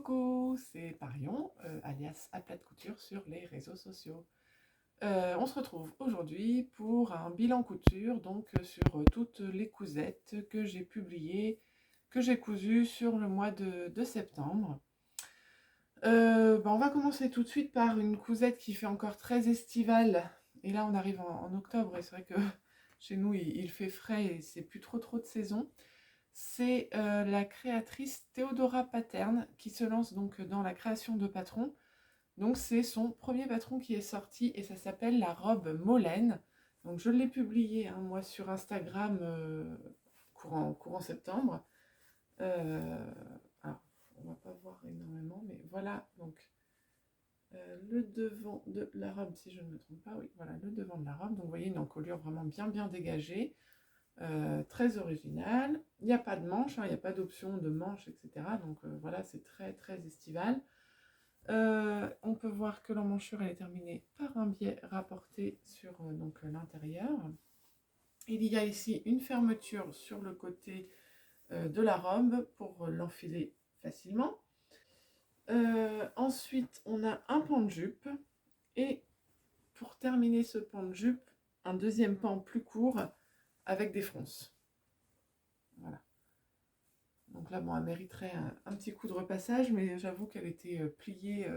Coucou, c'est Marion, alias à plat de couture sur les réseaux sociaux. On se retrouve aujourd'hui pour un bilan couture, donc sur toutes les cousettes que j'ai publiées, que j'ai cousues sur le mois de septembre. On va commencer tout de suite par une cousette qui fait encore très estivale. Et là, on arrive en octobre et c'est vrai que chez nous, il fait frais et c'est plus trop de saison. C'est la créatrice Théodora Paterne qui se lance donc dans la création de patrons. Donc c'est son premier patron qui est sorti et ça s'appelle la robe Molène. Donc je l'ai publié moi sur Instagram courant septembre. Alors on va pas voir énormément, mais voilà donc le devant de la robe, si je ne me trompe pas, oui, voilà le devant de la robe. Donc vous voyez une encolure vraiment bien dégagée. Très original. Il n'y a pas de manche, il n'y a pas d'option de manche, etc. Donc voilà, c'est très estival. On peut voir que l'emmanchure elle est terminée par un biais rapporté sur l'intérieur. Il y a ici une fermeture sur le côté de la robe pour l'enfiler facilement. Ensuite, on a un pan de jupe et pour terminer ce pan de jupe, un deuxième pan plus court avec des fronces. Voilà. Donc là, elle mériterait un petit coup de repassage, mais j'avoue qu'elle était pliée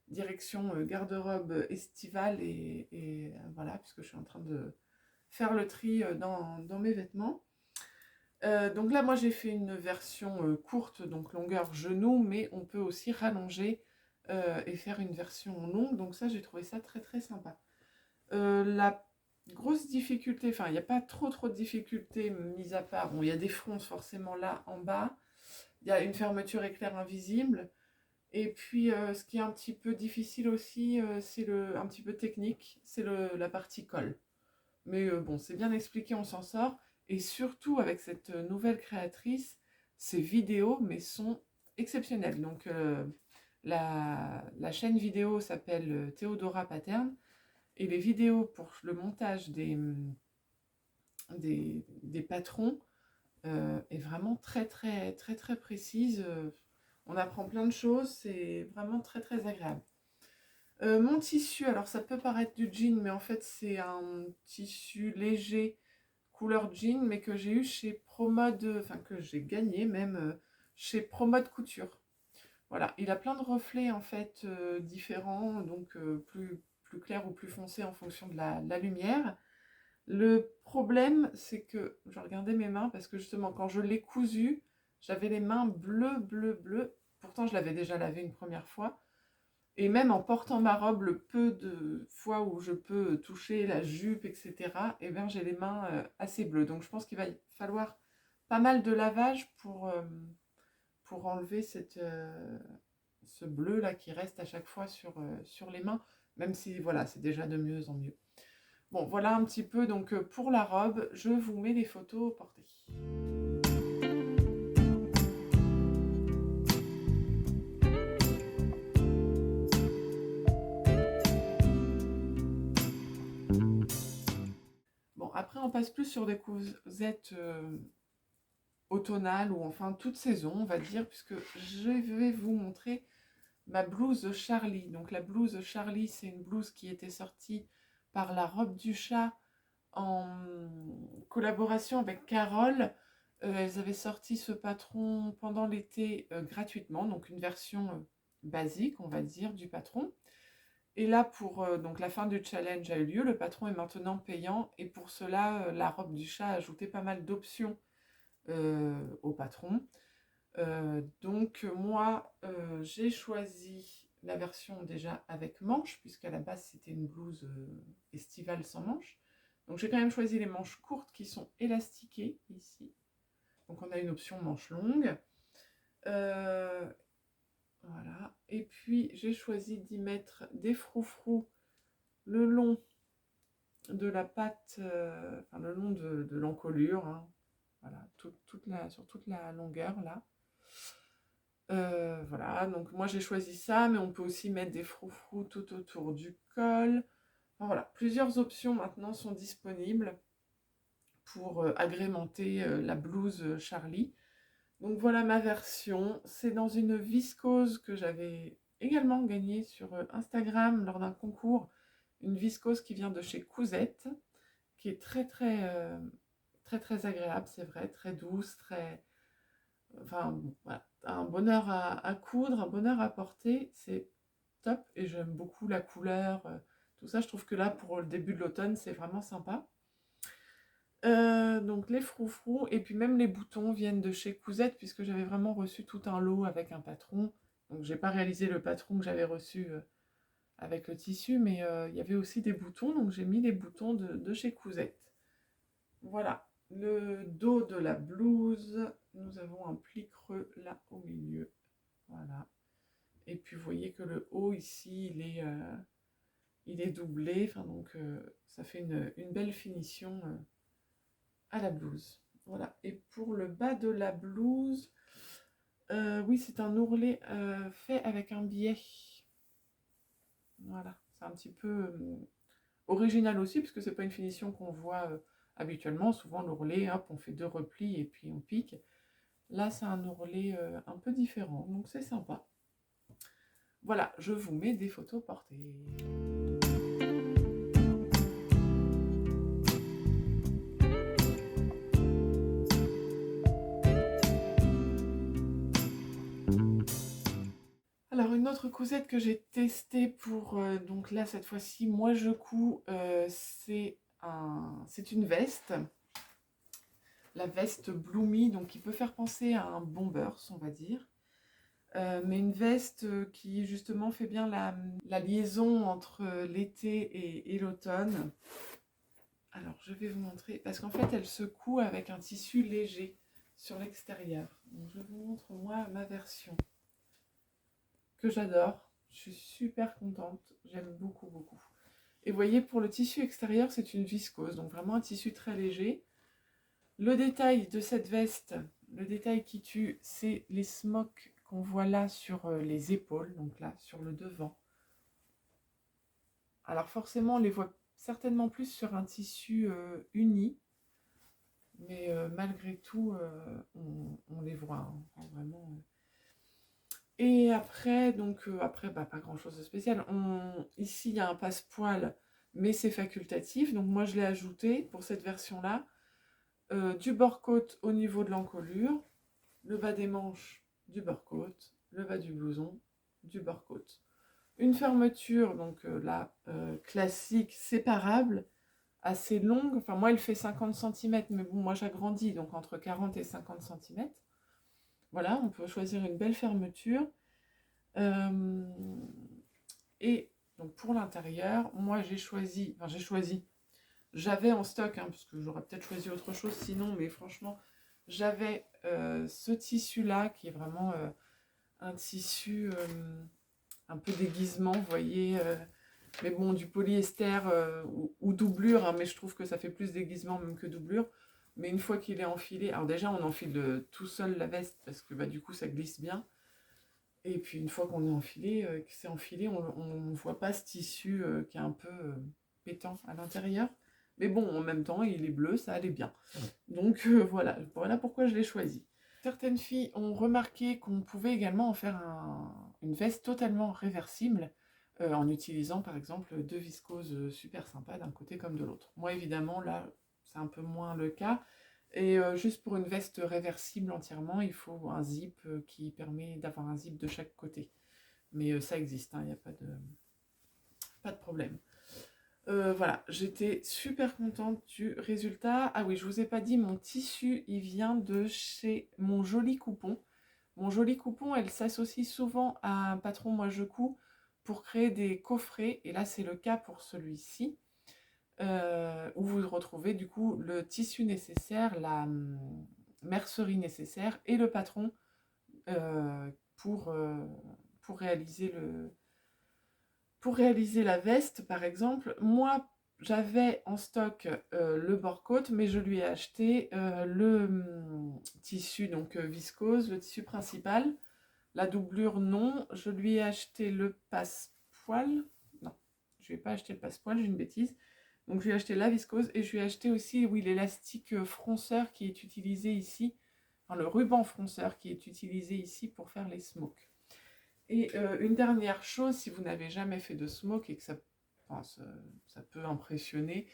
direction garde-robe estivale et voilà, puisque je suis en train de faire le tri dans mes vêtements. Donc là, moi, j'ai fait une version courte, donc longueur genou, mais on peut aussi rallonger et faire une version longue. Donc ça, j'ai trouvé ça très sympa. La grosse difficulté, enfin, il n'y a pas trop de difficultés, mis à part, bon, il y a des fronces forcément là en bas, il y a une fermeture éclair invisible, et puis ce qui est un petit peu difficile aussi, c'est un petit peu technique, c'est la partie colle. Mais bon, c'est bien expliqué, on s'en sort, et surtout avec cette nouvelle créatrice, ses vidéos mais sont exceptionnelles. Donc la chaîne vidéo s'appelle Théodora Paterne, et les vidéos pour le montage des patrons est vraiment très précise. On apprend plein de choses, c'est vraiment très agréable. Mon tissu, alors ça peut paraître du jean, mais en fait c'est un tissu léger couleur jean, mais que j'ai eu chez Promode, enfin que j'ai gagné même chez Promode Couture. Voilà, il a plein de reflets en fait différents, donc plus clair ou plus foncé en fonction de la lumière. Le problème, c'est que je regardais mes mains parce que justement, quand je l'ai cousu, j'avais les mains bleues. Pourtant, je l'avais déjà lavé une première fois. Et même en portant ma robe, le peu de fois où je peux toucher la jupe, etc., eh bien, j'ai les mains assez bleues. Donc, je pense qu'il va falloir pas mal de lavage pour enlever ce bleu là qui reste à chaque fois sur les mains, même si voilà, c'est déjà de mieux en mieux. Bon, voilà un petit peu donc pour la robe, je vous mets les photos portées. Bon, après on passe plus sur des cousettes automnales ou enfin toute saison, on va dire, puisque je vais vous montrer ma blouse Charlie. Donc la blouse Charlie, c'est une blouse qui était sortie par la robe du chat en collaboration avec Carole. Elles avaient sorti ce patron pendant l'été gratuitement, donc une version basique, on va dire, du patron. Et là, pour donc la fin du challenge a eu lieu, le patron est maintenant payant, et pour cela, la robe du chat a ajouté pas mal d'options au patron. Donc moi, j'ai choisi la version déjà avec manches, puisqu'à la base c'était une blouse estivale sans manches. Donc j'ai quand même choisi les manches courtes qui sont élastiquées ici. Donc on a une option manche longue. Voilà. Et puis j'ai choisi d'y mettre des froufrous le long de la patte, enfin le long de l'encolure. Hein. Voilà, sur toute la longueur là. Voilà, donc moi j'ai choisi ça, mais on peut aussi mettre des froufrous tout autour du col. Enfin, voilà, plusieurs options maintenant sont disponibles pour agrémenter la blouse Charlie. Donc voilà ma version. C'est dans une viscose que j'avais également gagnée sur Instagram lors d'un concours. Une viscose qui vient de chez Cousette, qui est très agréable, c'est vrai, très douce, très... Enfin, bon, voilà, un bonheur à coudre, un bonheur à porter, c'est top. Et j'aime beaucoup la couleur, tout ça. Je trouve que là, pour le début de l'automne, c'est vraiment sympa. Donc les froufrous, et puis même les boutons viennent de chez Cousette, puisque j'avais vraiment reçu tout un lot avec un patron. Donc j'ai pas réalisé le patron que j'avais reçu avec le tissu, mais il y avait aussi des boutons, donc j'ai mis les boutons de chez Cousette. Voilà, le dos de la blouse, nous avons un pli creux là au milieu, voilà. Et puis vous voyez que le haut ici, il est doublé, enfin donc ça fait une belle finition à la blouse. Voilà, et pour le bas de la blouse, oui, c'est un ourlet fait avec un biais. Voilà, c'est un petit peu original aussi, parce que c'est pas une finition qu'on voit habituellement. Souvent, l'ourlet, hop, on fait 2 replis et puis on pique. Là, c'est un ourlet un peu différent, donc c'est sympa. Voilà, je vous mets des photos portées. Alors une autre cousette que j'ai testée pour, donc là cette fois-ci, moi je couds, c'est une veste. La veste Bloomy, donc qui peut faire penser à un bombers, on va dire. Mais une veste qui justement fait bien la liaison entre l'été et l'automne. Alors je vais vous montrer, parce qu'en fait elle se coud avec un tissu léger sur l'extérieur. Donc je vous montre moi ma version, que j'adore. Je suis super contente, j'aime beaucoup. Et vous voyez, pour le tissu extérieur, c'est une viscose, donc vraiment un tissu très léger. Le détail de cette veste, le détail qui tue, c'est les smocks qu'on voit là sur les épaules, donc là sur le devant. Alors forcément, on les voit certainement plus sur un tissu uni, mais malgré tout, on les voit, hein, vraiment. Et après, donc après, bah, pas grand chose de spécial. Ici, il y a un passepoil, mais c'est facultatif, donc moi je l'ai ajouté pour cette version-là. Du bord-côte au niveau de l'encolure, le bas des manches du bord-côte, le bas du blouson du bord-côte. Une fermeture, donc là, classique, séparable, assez longue. Enfin, moi, elle fait 50 cm, mais bon, moi, j'agrandis, donc entre 40 et 50 cm. Voilà, on peut choisir une belle fermeture. Et donc, pour l'intérieur, moi, j'avais en stock, hein, parce que j'aurais peut-être choisi autre chose sinon, mais franchement, j'avais ce tissu-là, qui est vraiment un tissu un peu déguisement, vous voyez, mais bon, du polyester ou doublure, hein, mais je trouve que ça fait plus déguisement même que doublure. Mais une fois qu'il est enfilé, alors déjà on enfile tout seul la veste, parce que bah, du coup ça glisse bien. Et puis une fois qu'on est enfilé, que c'est enfilé, on ne voit pas ce tissu qui est un peu pétant à l'intérieur. Mais bon, en même temps, il est bleu, ça allait bien. Donc voilà pourquoi je l'ai choisi. Certaines filles ont remarqué qu'on pouvait également en faire une veste totalement réversible en utilisant par exemple 2 viscoses super sympas d'un côté comme de l'autre. Moi évidemment là c'est un peu moins le cas, et juste pour une veste réversible entièrement il faut un zip qui permet d'avoir un zip de chaque côté. Mais ça existe, il n'y a pas de problème. Voilà, j'étais super contente du résultat. Ah oui, je vous ai pas dit, mon tissu, il vient de chez Mon Joli Coupon. Mon Joli Coupon, elle s'associe souvent à un patron Moi Je Couds pour créer des coffrets. Et là, c'est le cas pour celui-ci, où vous retrouvez du coup le tissu nécessaire, la mercerie nécessaire et le patron euh, pour, euh, pour réaliser la veste, par exemple. Moi, j'avais en stock le bord-côte, mais je lui ai acheté le tissu, donc viscose, le tissu principal. La doublure, non. Je lui ai acheté le passepoil. Non, je lui ai pas acheté le passepoil, j'ai une bêtise. Donc je lui ai acheté la viscose et je lui ai acheté aussi, oui, l'élastique fronceur qui est utilisé ici. enfin le ruban fronceur qui est utilisé ici pour faire les smokes. Et une dernière chose, si vous n'avez jamais fait de smoke et que enfin, ça peut impressionner,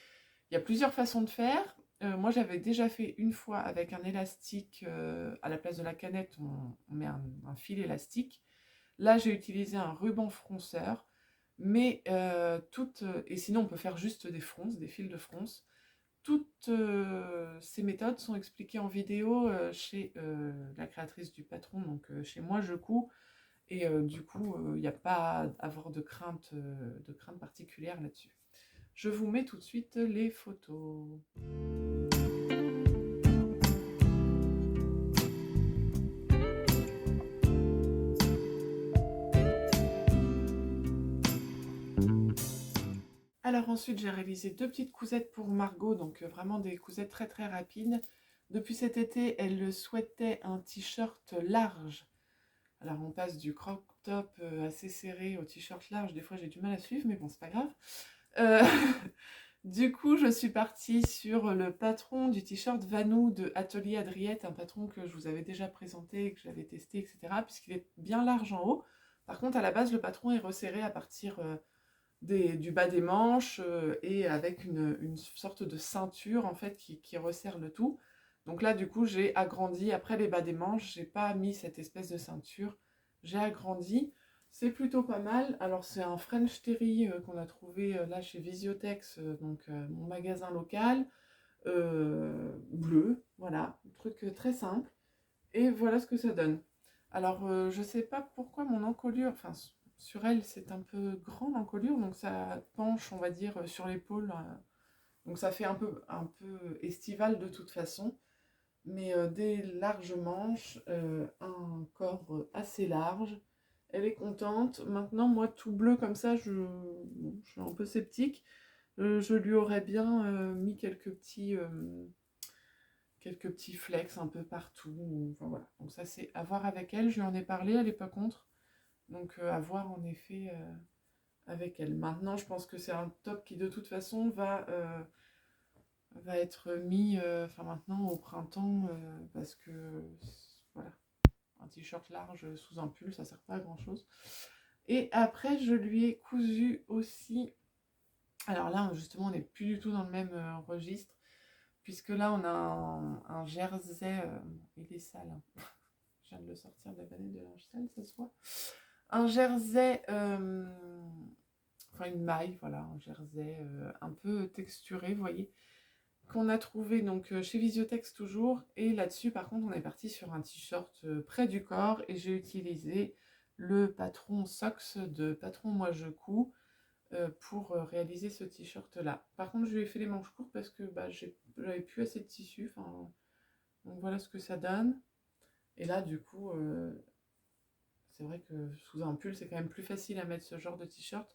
il y a plusieurs façons de faire. Moi, j'avais déjà fait une fois avec un élastique, à la place de la canette, on met un fil élastique. Là, j'ai utilisé un ruban fronceur, mais et sinon on peut faire juste des fronces, des fils de fronce. Toutes ces méthodes sont expliquées en vidéo chez la créatrice du patron, donc chez Moi Je Couds. Et du coup, il n'y a pas à avoir de crainte particulière là-dessus. Je vous mets tout de suite les photos. Alors ensuite, j'ai réalisé 2 petites cousettes pour Margot, donc vraiment des cousettes très très rapides. Depuis cet été, elle souhaitait un t-shirt large. Alors on passe du crop top assez serré au t-shirt large. Des fois, j'ai du mal à suivre, mais bon, c'est pas grave. Du coup, je suis partie sur le patron du t-shirt Vanou de Atelier Adriette, un patron que je vous avais déjà présenté, que j'avais testé, etc. Puisqu'il est bien large en haut. Par contre, à la base, le patron est resserré à partir du bas des manches et avec une sorte de ceinture en fait qui resserre le tout. Donc là, du coup, j'ai agrandi. Après les bas des manches, j'ai pas mis cette espèce de ceinture. J'ai agrandi. C'est plutôt pas mal. Alors, c'est un French Terry qu'on a trouvé là chez Visiotex, donc mon magasin local, bleu. Voilà, un truc très simple. Et voilà ce que ça donne. Alors, je sais pas pourquoi mon encolure, enfin, sur elle, c'est un peu grand l'encolure, donc ça penche, on va dire, sur l'épaule. Donc ça fait un peu estival de toute façon. Mais des larges manches, un corps assez large. Elle est contente. Maintenant, moi, tout bleu comme ça, je suis un peu sceptique. Je lui aurais bien mis quelques petits flex un peu partout. Enfin, voilà. Donc ça, c'est à voir avec elle. Je lui en ai parlé, elle n'est pas contre. Donc à voir en effet avec elle. Maintenant, je pense que c'est un top qui de toute façon va être mis enfin maintenant au printemps parce que voilà, un t-shirt large sous un pull, ça sert pas à grand chose. Et après, je lui ai cousu aussi. Alors là, justement, on n'est plus du tout dans le même registre, puisque là, on a un jersey. Il est sale. Hein. Je viens de le sortir de la vanette de linge sale, ça se voit. Un jersey, enfin une maille, voilà, un jersey un peu texturé, vous voyez, qu'on a trouvé donc chez Visiotex toujours. Et là-dessus, par contre, on est parti sur un t-shirt près du corps et j'ai utilisé le patron Socks de Patron Moi Je Couds pour réaliser ce t-shirt là. Par contre, je lui ai fait les manches courtes parce que bah, j'avais plus assez de tissu. Donc voilà ce que ça donne. Et là, du coup, c'est vrai que sous un pull, c'est quand même plus facile à mettre ce genre de t-shirt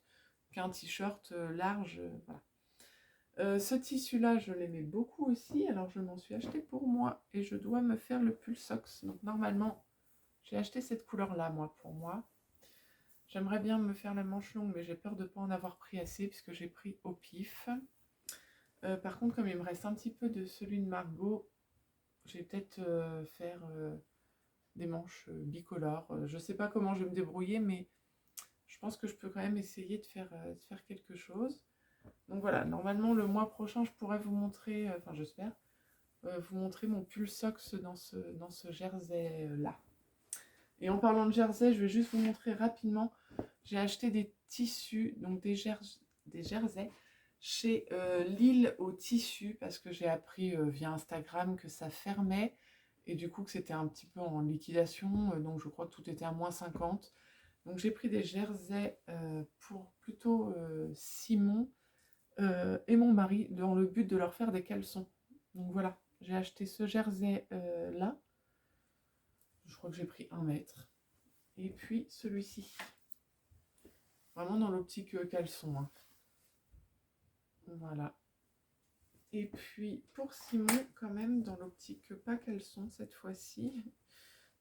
qu'un t-shirt large. Voilà. Ce tissu-là, je l'aimais beaucoup aussi, alors je m'en suis acheté pour moi et je dois me faire le pull socks. Donc normalement, j'ai acheté cette couleur-là, moi, pour moi. J'aimerais bien me faire la manche longue, mais j'ai peur de ne pas en avoir pris assez puisque j'ai pris au pif. Par contre, comme il me reste un petit peu de celui de Margot, je vais peut-être faire des manches bicolores. Je ne sais pas comment je vais me débrouiller, mais je pense que je peux quand même essayer de faire quelque chose. Donc voilà, normalement le mois prochain, je pourrais vous montrer, enfin j'espère, vous montrer mon pull socks dans ce jersey là. Et en parlant de jersey, je vais juste vous montrer rapidement. J'ai acheté des tissus, donc des jerseys, chez Lille au tissu, parce que j'ai appris via Instagram que ça fermait, et du coup que c'était un petit peu en liquidation, donc je crois que tout était à moins 50. Donc j'ai pris des jerseys pour plutôt Simon et mon mari, dans le but de leur faire des caleçons. Donc voilà, j'ai acheté ce jersey là. Je crois que j'ai pris 1 mètre. Et puis celui-ci. Vraiment dans l'optique caleçon. Hein. Voilà. Et puis pour Simon, quand même, dans l'optique pas caleçon cette fois-ci,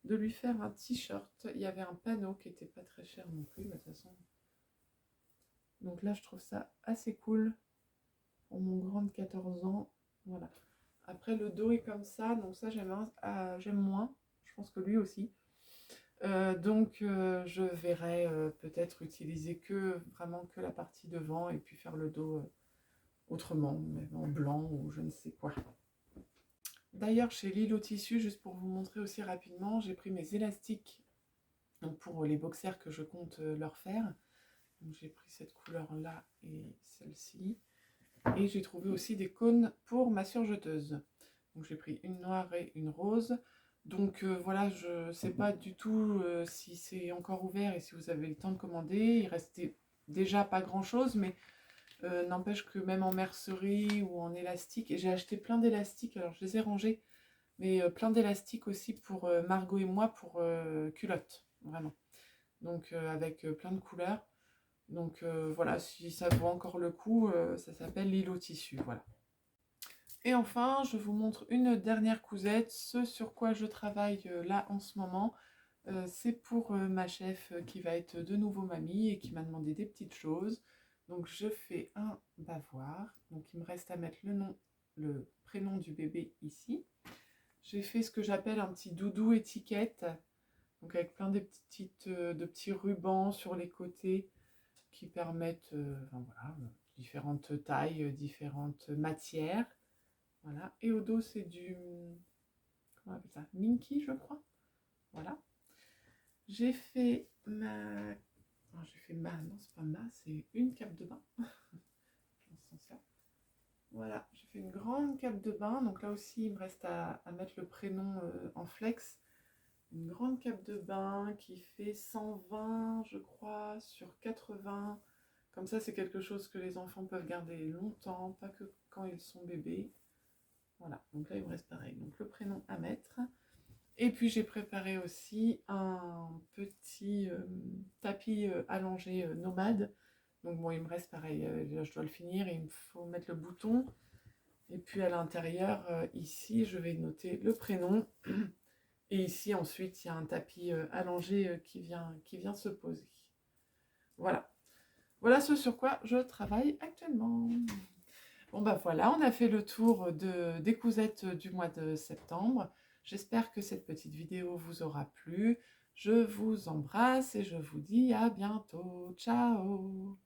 de lui faire un t-shirt. Il y avait un panneau qui était pas très cher non plus, de toute façon. Donc là, je trouve ça assez cool pour mon grand de 14 ans. Voilà. Après, le dos est comme ça, donc ça, j'aime moins. Je pense que lui aussi. Donc, je verrai peut-être utiliser vraiment que la partie devant et puis faire le dos autrement, même en blanc ou je ne sais quoi. D'ailleurs, chez Lilo Tissu, juste pour vous montrer aussi rapidement, j'ai pris mes élastiques donc pour les boxers que je compte leur faire. J'ai pris cette couleur-là et celle-ci. Et j'ai trouvé aussi des cônes pour ma surjeteuse. Donc j'ai pris une noire et une rose. Donc voilà, je ne sais pas du tout si c'est encore ouvert et si vous avez le temps de commander. Il restait déjà pas grand-chose, mais n'empêche que même en mercerie ou en élastique, et j'ai acheté plein d'élastiques, alors je les ai rangés, mais plein d'élastiques aussi pour Margot et moi pour culottes, vraiment. Donc avec plein de couleurs. Donc voilà, si ça vaut encore le coup, ça s'appelle Lilo Tissu, voilà. Et enfin, je vous montre une dernière cousette, ce sur quoi je travaille là en ce moment. C'est pour ma chef qui va être de nouveau mamie et qui m'a demandé des petites choses. Donc je fais un bavoir. Donc il me reste à mettre le prénom du bébé ici. J'ai fait ce que j'appelle un petit doudou étiquette. Donc avec plein de petits rubans sur les côtés qui permettent enfin, voilà, différentes tailles, différentes matières. Voilà. Et au dos, c'est du, comment on appelle ça, Minky, je crois. Voilà. J'ai fait ma... Non, non, c'est pas c'est une cape de bain. Dans ce sens-là. Voilà, j'ai fait une grande cape de bain. Donc là aussi, il me reste à mettre le prénom en flex. Une grande cape de bain qui fait 120, je crois, sur 80. Comme ça, c'est quelque chose que les enfants peuvent garder longtemps, pas que quand ils sont bébés. Voilà, donc là, il me reste pareil. Donc le prénom à mettre. Et puis j'ai préparé aussi un petit tapis allongé nomade. Donc bon, il me reste pareil, là, je dois le finir, il me faut mettre le bouton. Et puis à l'intérieur, ici, je vais noter le prénom. Et ici, ensuite, il y a un tapis allongé qui vient se poser. Voilà. Voilà ce sur quoi je travaille actuellement. Bon bah voilà, on a fait le tour des cousettes du mois de septembre. J'espère que cette petite vidéo vous aura plu. Je vous embrasse et je vous dis à bientôt. Ciao!